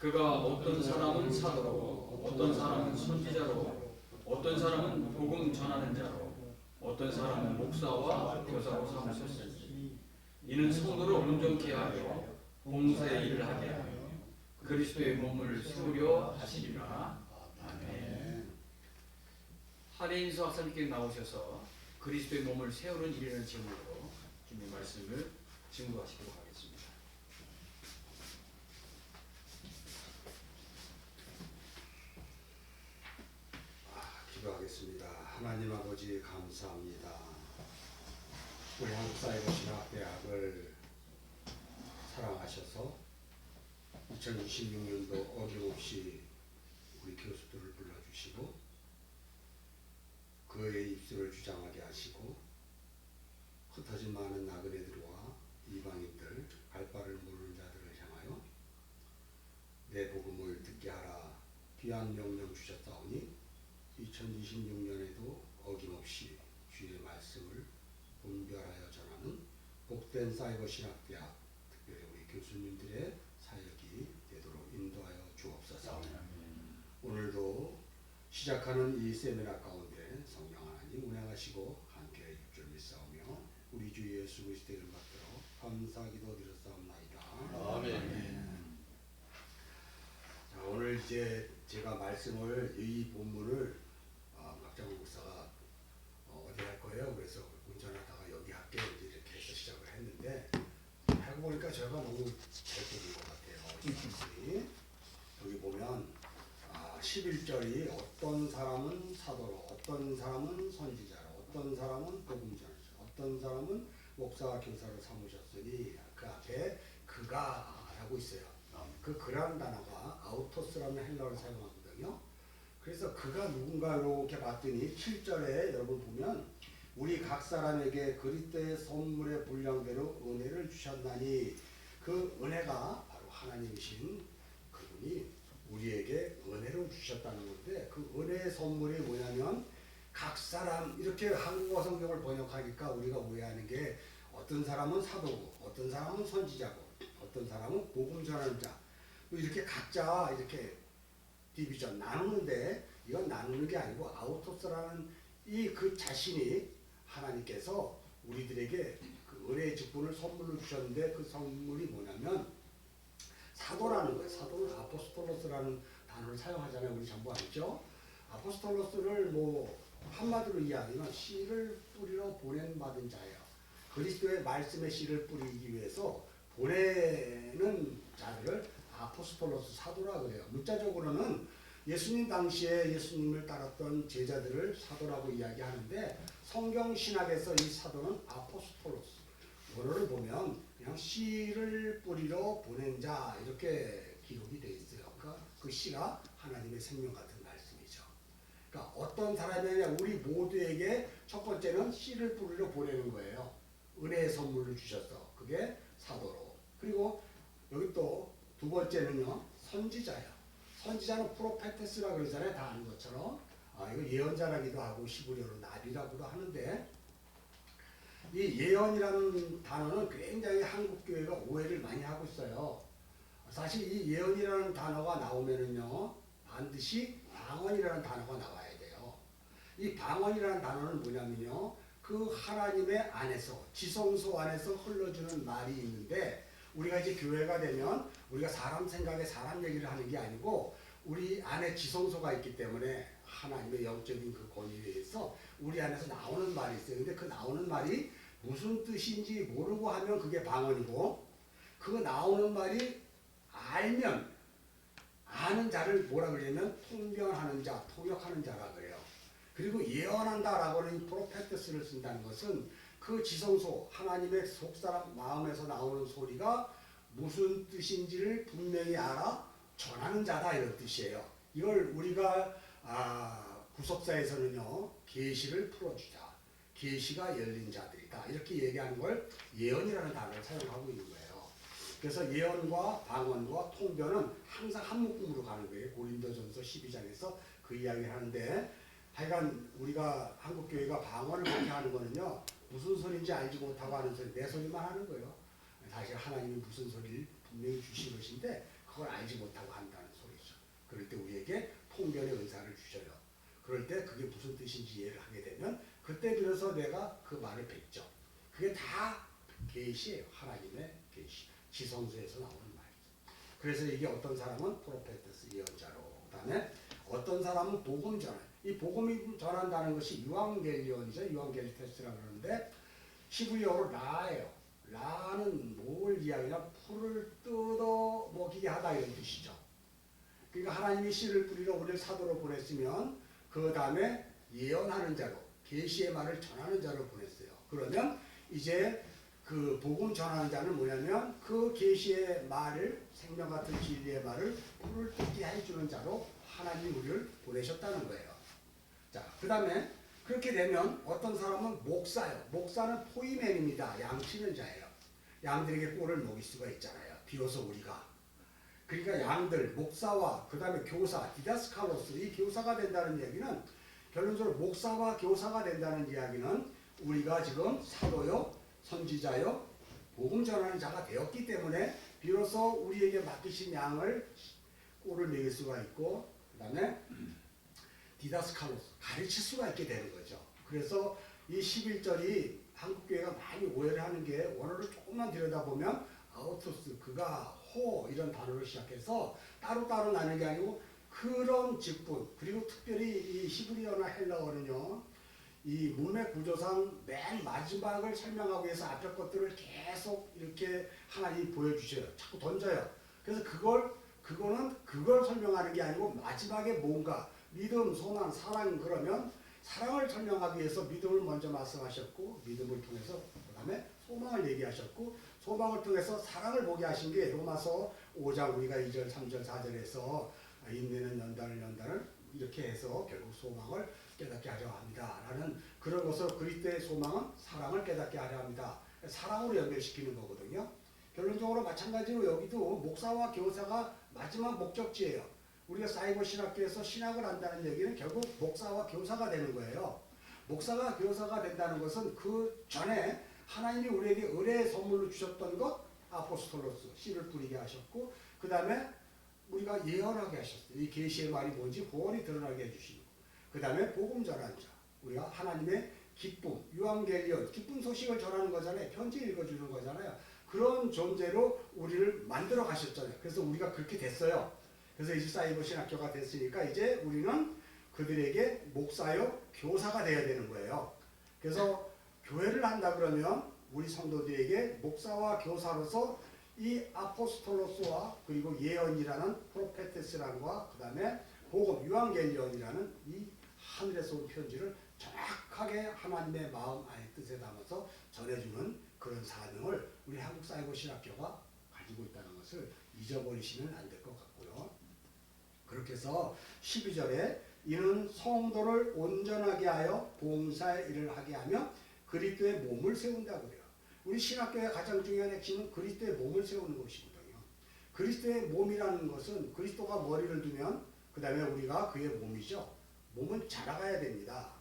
그가 어떤 사람은 사도로, 어떤 사람은 선지자로, 어떤 사람은 복음 전하는 자로, 어떤 사람은 목사와 교사로 삼으셨으니 이는 성도를 온전케 하여 봉사의 일을 하게 하며 그리스도의 몸을 세우려 하시리라. 아멘. 한혜인수 박사님께 나오셔서 그리스도의 몸을 세우는 일이라는 제목으로 주님의 말씀을 증거하시도록 하겠습니다. 기도하겠습니다. 하나님 아버지 감사합니다. 우리 한국사회신학대학을 사랑하셔서 2026년도 어김없이 우리 교수들을 불러주시고 그의 입술을 주장하게 하시고 흩어진 많은 나그네들과 이방인들 갈 바를 모르는 자들을 향하여 내 복음을 듣게 하라 귀한 명령 주셨사오니 2026년에도 어김없이 주의 말씀을 분별하여 전하는 복된 사이버 신학대학 특별히 우리 교수님들의 사역이 되도록 인도하여 주옵소서. 오늘도 시작하는 이 세미나 가운데 성령 하나님 운행하시고 함께 입줄 믿사오며 우리 주 예수 그리스도의 이름 받들어 감사 기도 드렸사옵나이다. 아멘. 자, 오늘 이제 제가 말씀을 이 본문을 박정훈 목사가 어디 할 거예요? 그래서 운전하다가 여기 할게 이렇게 해서 시작을 했는데 하고 보니까 제가 너무 잘 들은 것 같아요. 여기 보면 11절이 어떤 사람은 사도로, 어떤 사람은 선지자로, 어떤 사람은 복음전하로, 어떤 사람은 목사와 교사로 삼으셨으니 그 앞에 그가 라고 있어요. 그 그라는 단어가 아우토스라는 헬라어를 사용하거든요. 그래서 그가 누군가 이렇게 봤더니 7절에 여러분 보면 우리 각 사람에게 그리스도의 선물의 분량대로 은혜를 주셨나니 그 은혜가 바로 하나님이신 그분이 우리에게 은혜로 주셨다는 건데 그 은혜의 선물이 뭐냐면 각 사람 이렇게 한국어 성경을 번역하니까 우리가 오해하는 게 어떤 사람은 사도고 어떤 사람은 선지자고 어떤 사람은 복음 전하는 자 이렇게 각자 이렇게 디비전 나누는데 이건 나누는 게 아니고 아우토스라는 이 그 자신이 하나님께서 우리들에게 그 은혜의 직분을 선물로 주셨는데 그 선물이 뭐냐면 사도라는 거예요. 사도는 아포스톨로스라는 단어를 사용하잖아요. 우리 전부 알죠? 아포스톨로스를 뭐 한마디로 이야기하면 씨를 뿌리러 보낸받은 자예요. 그리스도의 말씀의 씨를 뿌리기 위해서 보내는 자들을 아포스톨로스 사도라 그래요. 문자적으로는 예수님 당시에 예수님을 따랐던 제자들을 사도라고 이야기하는데 성경 신학에서 이 사도는 아포스톨로스 원어를 보면 그냥 씨를 뿌리러 보낸 자 이렇게 기록이 되어 있어요. 그러니까 그 씨가 하나님의 생명 같은 말씀이죠. 그러니까 어떤 사람이냐 우리 모두에게 첫 번째는 씨를 뿌리러 보내는 거예요. 은혜의 선물을 주셔서 그게 사도로. 그리고 여기 또 두 번째는요 선지자예요. 선지자는 프로페테스라고 그러잖아요. 다 아는 것처럼. 이거 예언자라기도 하고 히브리어로 나비라고도 하는데 이 예언이라는 단어는 굉장히 한국교회가 오해를 많이 하고 있어요. 사실 이 예언이라는 단어가 나오면은요 반드시 방언이라는 단어가 나와야 돼요. 이 방언이라는 단어는 뭐냐면요 그 하나님의 안에서 지성소 안에서 흘러주는 말이 있는데 우리가 이제 교회가 되면 우리가 사람 생각에 사람 얘기를 하는 게 아니고 우리 안에 지성소가 있기 때문에 하나님의 영적인 그 권위에 의해서 우리 안에서 나오는 말이 있어요. 근데 그 나오는 말이 무슨 뜻인지 모르고 하면 그게 방언이고 그 나오는 말이 알면 아는 자를 뭐라 그러냐면 통변하는 자, 통역하는 자라 그래요. 그리고 예언한다라고는 프로페테스를 쓴다는 것은 그 지성소 하나님의 속사람 마음에서 나오는 소리가 무슨 뜻인지를 분명히 알아 전하는 자다 이런 뜻이에요. 이걸 우리가 구속사에서는요 계시를 풀어주자 계시가 열린 자들이다 이렇게 얘기하는 걸 예언이라는 단어를 사용하고 있는 거예요. 그래서 예언과 방언과 통변은 항상 한 묶음으로 가는 거예요. 고린도전서 12장에서 그 이야기를 하는데 하여간 우리가 한국교회가 방언을 그렇게 하는 거는요 무슨 소리인지 알지 못하고 하는 소리 내 소리만 하는 거예요. 사실 하나님이 무슨 소리를 분명히 주신 것인데 그걸 알지 못하고 한다는 소리죠. 그럴 때 우리에게 통변의 은사를 주셔요. 그럴 때 그게 무슨 뜻인지 이해를 하게 되면 그때 비로소 내가 그 말을 뱉죠. 그게 다 계시예요. 하나님의 계시. 지성서에서 나오는 말이죠. 그래서 이게 어떤 사람은 프로페트스 예언자로, 그다음에 어떤 사람은 복음 전환. 이 복음이 전한다는 것이 유앙겔리온이죠. 유앙겔리테스라고 그러는데 히브리어로 라예요. 라는 뭘 이야기하냐? 풀을 뜯어 먹이게 하다 이런 뜻이죠. 그러니까 하나님이 씨를 뿌리러 우리를 사도로 보냈으면 그 다음에 예언하는 자로 계시의 말을 전하는 자로 보냈어요. 그러면 이제 그 복음 전하는 자는 뭐냐면 그 계시의 말을 생명 같은 진리의 말을 풀을 뜯게 해주는 자로 하나님이 우리를 보내셨다는 거예요. 자, 그 다음에 그렇게 되면 어떤 사람은 목사요. 목사는 포이맨입니다. 양 치는 자예요. 양들에게 꼴을 먹일 수가 있잖아요. 비로소 우리가. 그러니까 양들, 목사와 그 다음에 교사, 디다스칼로스, 이 교사가 된다는 얘기는 결론적으로 목사와 교사가 된다는 이야기는 우리가 지금 사도요, 선지자요, 복음 전하는 자가 되었기 때문에 비로소 우리에게 맡기신 양을 꼴을 먹일 수가 있고 그 다음에 디다스칼로스, 가르칠 수가 있게 되는 거죠. 그래서 이 11절이 한국교회가 많이 오해를 하는 게 원어를 조금만 들여다보면 아우토스, 그가, 호 이런 단어로 시작해서 따로따로 나는 게 아니고 그런 직분, 그리고 특별히 이 히브리어나 헬라어는요, 이 문맥 구조상 맨 마지막을 설명하기 위해서 앞에 것들을 계속 이렇게 하나님이 보여주셔요. 자꾸 던져요. 그래서 그거는 그걸 설명하는 게 아니고 마지막에 뭔가 믿음, 소망, 사랑, 그러면 사랑을 설명하기 위해서 믿음을 먼저 말씀하셨고 믿음을 통해서 그 다음에 소망을 얘기하셨고 소망을 통해서 사랑을 보게 하신 게 로마서 5장 우리가 2절, 3절, 4절에서 인내는 연단을 이렇게 해서 결국 소망을 깨닫게 하려 합니다. 라는 그런 것으로 그리스도의 소망은 사랑을 깨닫게 하려 합니다. 사랑으로 연결시키는 거거든요. 결론적으로 마찬가지로 여기도 목사와 교사가 마지막 목적지예요. 우리가 사이버 신학교에서 신학을 한다는 얘기는 결국 목사와 교사가 되는 거예요. 목사가 교사가 된다는 것은 그 전에 하나님이 우리에게 의뢰의 선물로 주셨던 것, 아포스톨로스, 씨를 뿌리게 하셨고 그 다음에 우리가 예언하게 하셨어요. 이 계시의 말이 뭔지 후원이 드러나게 해주시고 그 다음에 복음 전하는 자, 우리가 하나님의 기쁨, 유앙겔리온, 기쁜 소식을 전하는 거잖아요. 편지 읽어주는 거잖아요. 그런 존재로 우리를 만들어 가셨잖아요. 그래서 우리가 그렇게 됐어요. 그래서 이제 사이버 신학교가 됐으니까 이제 우리는 그들에게 목사요, 교사가 되어야 되는 거예요. 그래서 교회를 한다 그러면 우리 성도들에게 목사와 교사로서 이 아포스톨로스와 그리고 예언이라는 프로페테스란과 그 다음에 복음, 유앙겔리온이라는 이 하늘에서 온 편지를 정확하게 하나님의 마음 안에 뜻에 담아서 전해주는 그런 사명을 우리 한국 사이버 신학교가 가지고 있다는 것을 잊어버리시면 안 될 것 같고요. 그렇게 해서 12절에 이는 성도를 온전하게 하여 봉사의 일을 하게 하며 그리스도의 몸을 세운다고 그래요. 우리 신학교의 가장 중요한 핵심은 그리스도의 몸을 세우는 것이거든요. 그리스도의 몸이라는 것은 그리스도가 머리를 두면 그 다음에 우리가 그의 몸이죠. 몸은 자라가야 됩니다.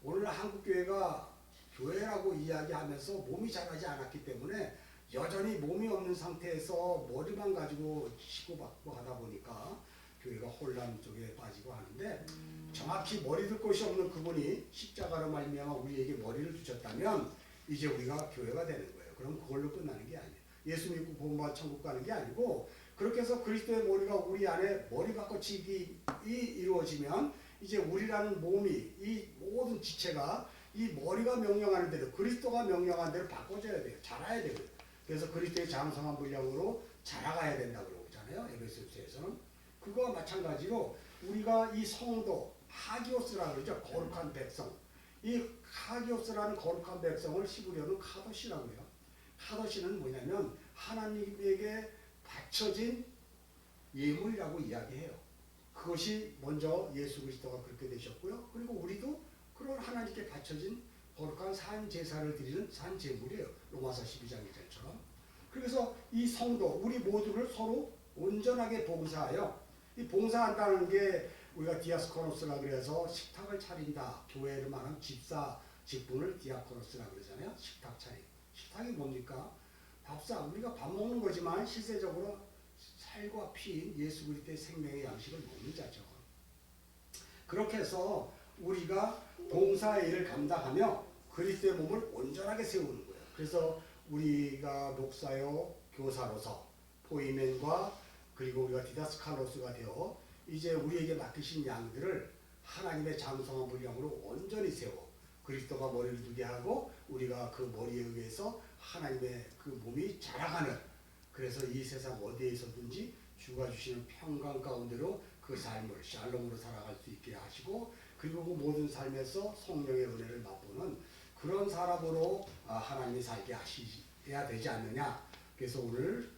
오늘 한국교회가 교회라고 이야기하면서 몸이 자라지 않았기 때문에 여전히 몸이 없는 상태에서 머리만 가지고 치고받고 하다 보니까 교회가 혼란 쪽에 빠지고 하는데 정확히 머리 둘 곳이 없는 그분이 십자가로 말미암아 우리에게 머리를 주셨다면 이제 우리가 교회가 되는 거예요. 그럼 그걸로 끝나는 게 아니에요. 예수 믿고 구원받아 천국 가는 게 아니고 그렇게 해서 그리스도의 머리가 우리 안에 머리 바꿔치기 이루어지면 이제 우리라는 몸이 이 모든 지체가 이 머리가 명령하는 대로 그리스도가 명령한 대로 바꿔줘야 돼요. 자라야 돼요. 그래서 그리스도의 장성한 분량으로 자라가야 된다고 그러잖아요. 에베소서에서는. 그거와 마찬가지로 우리가 이 성도 하기오스라고 그러죠. 거룩한 백성. 이 하기오스라는 거룩한 백성을 히브리어는 카도시라고 해요. 카도시는 뭐냐면 하나님에게 바쳐진 예물이라고 이야기해요. 그것이 먼저 예수 그리스도가 그렇게 되셨고요. 그리고 우리도 그런 하나님께 바쳐진 거룩한 산 제사를 드리는 산 제물이에요. 로마서 12장 1절처럼. 그래서 이 성도 우리 모두를 서로 온전하게 봉사하여 이 봉사한다는 게 우리가 디아스코노스라 그래서 식탁을 차린다. 교회를 말하는 집사 직분을 디아코노스라 그러잖아요. 식탁 차림. 식탁이 뭡니까? 밥상. 우리가 밥 먹는 거지만 실제적으로 살과 피인 예수 그리스도의 생명의 양식을 먹는 자죠. 그렇게 해서 우리가 봉사의 일을 감당하며 그리스도의 몸을 온전하게 세우는 거예요. 그래서 우리가 목사요, 교사로서 포이맨과 그리고 우리가 디다스칼로스가 되어 이제 우리에게 맡기신 양들을 하나님의 장성한 분량으로 온전히 세워 그리스도가 머리를 두게 하고 우리가 그 머리에 의해서 하나님의 그 몸이 자라가는, 그래서 이 세상 어디에 있었든지 주가 주시는 평강 가운데로 그 삶을 샬롬으로 살아갈 수 있게 하시고, 그리고 그 모든 삶에서 성령의 은혜를 맛보는 그런 사람으로 하나님이 살게 하셔야 되지 않느냐. 그래서 오늘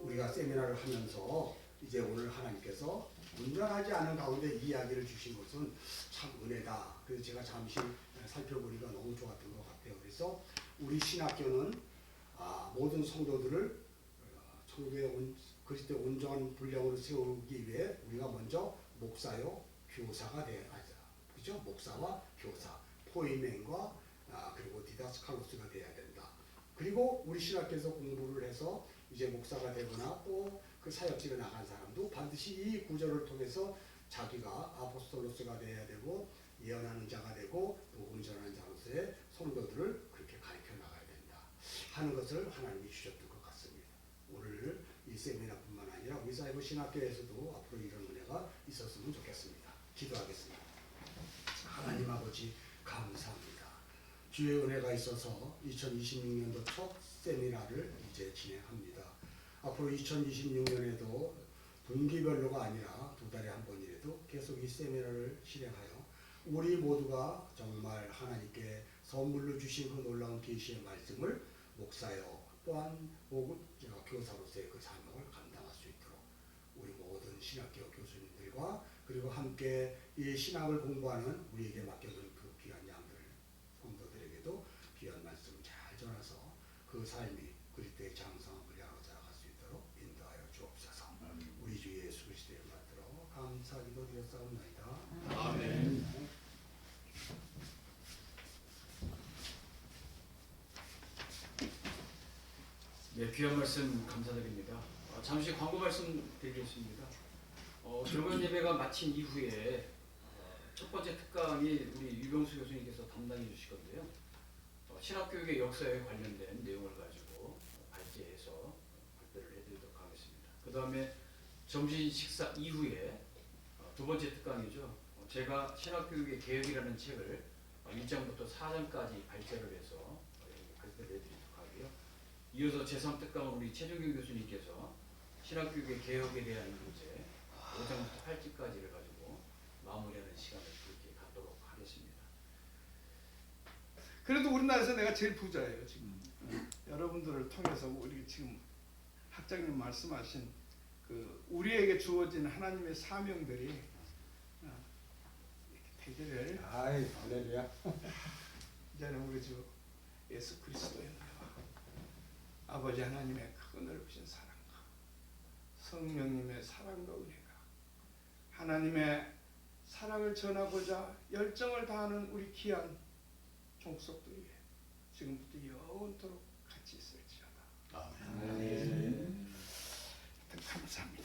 우리가 세미나를 하면서 이제 오늘 하나님께서 온전하지 않은 가운데 이야기를 주신 것은 참 은혜다. 그래서 제가 잠시 살펴보니까 너무 좋았던 것 같아요. 그래서 우리 신학교는 모든 성도들을 성도의 그리스도의 온전한 분량으로 세우기 위해 우리가 먼저 목사요, 교사가 돼야 하죠. 그죠? 목사와 교사, 포이맨과 그리고 디다스칼로스가 돼야 된다. 그리고 우리 신학교에서 공부를 해서 이제 목사가 되거나 또 그 사역지에 나간 사람도 반드시 이 구절을 통해서 자기가 아포스톨로스가 돼야 되고 예언하는 자가 되고 복음 전하는 자로서의 성도들을 그렇게 가르쳐 나가야 된다 하는 것을 하나님이 주셨던 것 같습니다. 오늘 이 세미나뿐만 아니라 우리 사이버 신학교에서도 앞으로 이런 은혜가 있었으면 좋겠습니다. 기도하겠습니다. 하나님 아버지 감사합니다. 주의 은혜가 있어서 2026년도 첫 세미나를 이제 진행합니다. 앞으로 2026년에도 분기별로가 아니라 두 달에 한 번이라도 계속 이 세미나를 실행하여 우리 모두가 정말 하나님께 선물로 주신 그 놀라운 계시의 말씀을 목사여 또한 교사로서의 그 사명을 감당할 수 있도록 우리 모든 신학교 교수님들과 그리고 함께 이 신학을 공부하는 우리에게 맡겨둔 그 귀한 양들 성도들에게도 귀한 말씀 잘 전해서 그 삶이 그리스도의 장성한 분량으로 자라갈 수 있도록 인도하여 주옵소서. 우리 주 예수 그리스도의 받들어 감사 기도 드렸사옵나이다. 아멘. 네, 귀한 말씀 감사드립니다. 잠시 광고 말씀 드리겠습니다. 결혼 예배가 마친 이후에 첫 번째 특강이 우리 유병수 교수님께서 담당해 주실 건데요. 신학교육의 역사에 관련된 내용을 가지고 발제해서 발표를 해드리도록 하겠습니다. 그 다음에 점심 식사 이후에 두 번째 특강이죠. 제가 신학교육의 개혁이라는 책을 1장부터 4장까지 발제를 해서 발표를 해드리도록 하고요. 이어서 제3특강은 우리 최종규 교수님께서 신학교육의 개혁에 대한 문제 5장부터 8장까지를 가지고 마무리하는 시간을 그렇게 갖도록 하겠습니다. 그래도 우리나라에서 내가 제일 부자예요 지금. 여러분들을 통해서 우리 지금 학장님 말씀하신 그 우리에게 주어진 하나님의 사명들이 이렇게 되기를. 아이 할렐루야. 이제는 우리 주 예수 그리스도의 은혜와 아버지 하나님의 큰 넓으신 사랑과 성령님의 사랑과 은혜가 하나님의 사랑을 전하고자 열정을 다하는 우리 귀한 종속들 위해 지금부터 영원토록 같이 있을지어다. 아멘. 감사합니다.